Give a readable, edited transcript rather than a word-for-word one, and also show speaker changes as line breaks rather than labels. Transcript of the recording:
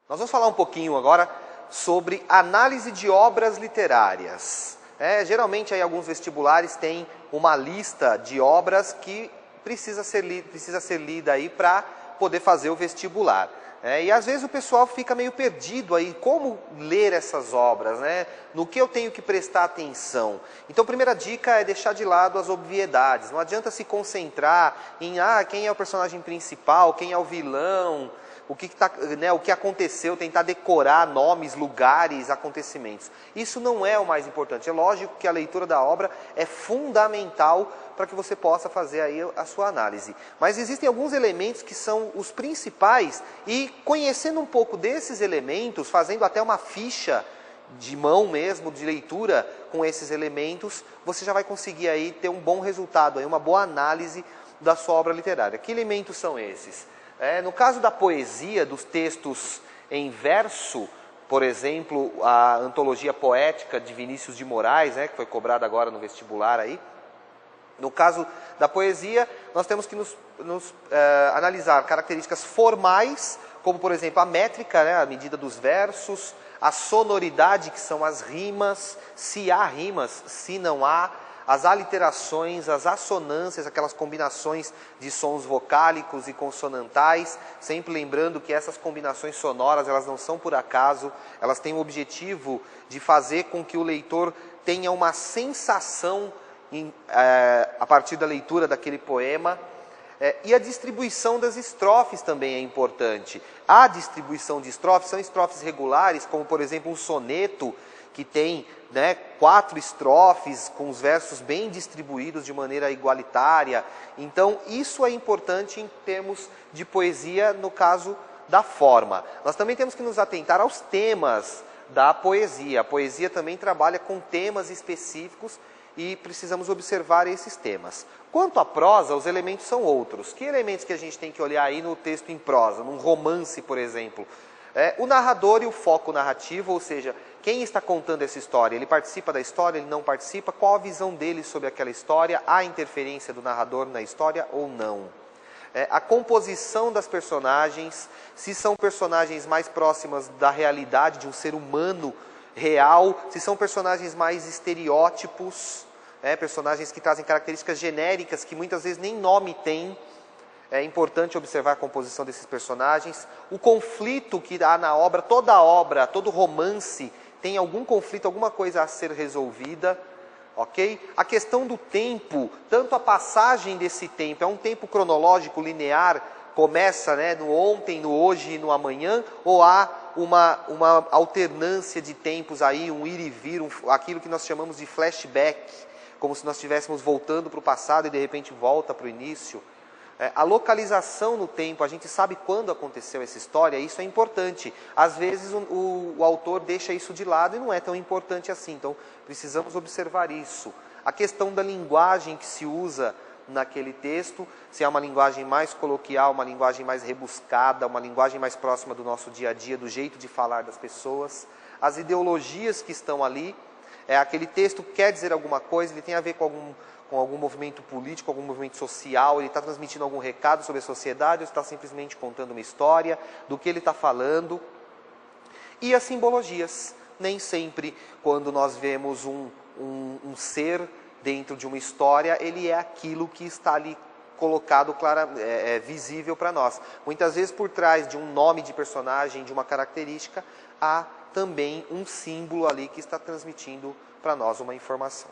Nós vamos falar um pouquinho agora sobre análise de obras literárias. Geralmente aí alguns vestibulares têm uma lista de obras que precisa ser lida aí para poder fazer o vestibular. E às vezes o pessoal fica meio perdido aí, como ler essas obras, no que eu tenho que prestar atenção. Então a primeira dica é deixar de lado as obviedades. Não adianta se concentrar em quem é o personagem principal, quem é o vilão, o que aconteceu, tentar decorar nomes, lugares, acontecimentos. Isso não é o mais importante. É lógico que a leitura da obra é fundamental para que você possa fazer aí a sua análise. Mas existem alguns elementos que são os principais e conhecendo um pouco desses elementos, fazendo até uma ficha de mão mesmo, de leitura com esses elementos, você já vai conseguir aí ter um bom resultado, aí uma boa análise da sua obra literária. Que elementos são esses? No caso da poesia, dos textos em verso, por exemplo, a antologia poética de Vinícius de Moraes, que foi cobrada agora no vestibular aí. No caso da poesia, nós temos que analisar características formais, como por exemplo a métrica, a medida dos versos, a sonoridade, que são as rimas, se há rimas, se não há, as aliterações, as assonâncias, aquelas combinações de sons vocálicos e consonantais, sempre lembrando que essas combinações sonoras, elas não são por acaso, elas têm o objetivo de fazer com que o leitor tenha uma sensação a partir da leitura daquele poema. E a distribuição das estrofes também é importante. A distribuição de estrofes são estrofes regulares, como por exemplo um soneto, que tem 4 estrofes, com os versos bem distribuídos de maneira igualitária. Então, isso é importante em termos de poesia, no caso da forma. Nós também temos que nos atentar aos temas da poesia. A poesia também trabalha com temas específicos e precisamos observar esses temas. Quanto à prosa, os elementos são outros. Que elementos que a gente tem que olhar aí no texto em prosa, num romance, por exemplo? O narrador e o foco narrativo, ou seja, quem está contando essa história? Ele participa da história, ele não participa? Qual a visão dele sobre aquela história? Há interferência do narrador na história ou não? A composição das personagens, se são personagens mais próximas da realidade de um ser humano real, se são personagens mais estereótipos, personagens que trazem características genéricas que muitas vezes nem nome têm. É importante observar a composição desses personagens, o conflito que há na obra, todo romance tem algum conflito, alguma coisa a ser resolvida, ok? A questão do tempo, tanto a passagem desse tempo, é um tempo cronológico, linear, começa no ontem, no hoje e no amanhã, ou há uma alternância de tempos aí, um ir e vir, aquilo que nós chamamos de flashback, como se nós estivéssemos voltando para o passado e de repente volta para o início. A localização no tempo, a gente sabe quando aconteceu essa história, isso é importante. Às vezes o autor deixa isso de lado e não é tão importante assim, então precisamos observar isso. A questão da linguagem que se usa naquele texto, se é uma linguagem mais coloquial, uma linguagem mais rebuscada, uma linguagem mais próxima do nosso dia a dia, do jeito de falar das pessoas. As ideologias que estão ali, aquele texto quer dizer alguma coisa, ele tem a ver com algum movimento político, algum movimento social, ele está transmitindo algum recado sobre a sociedade, ou está simplesmente contando uma história, do que ele está falando. E as simbologias, nem sempre quando nós vemos um ser dentro de uma história, ele é aquilo que está ali colocado visível para nós. Muitas vezes por trás de um nome de personagem, de uma característica, há também um símbolo ali que está transmitindo para nós uma informação.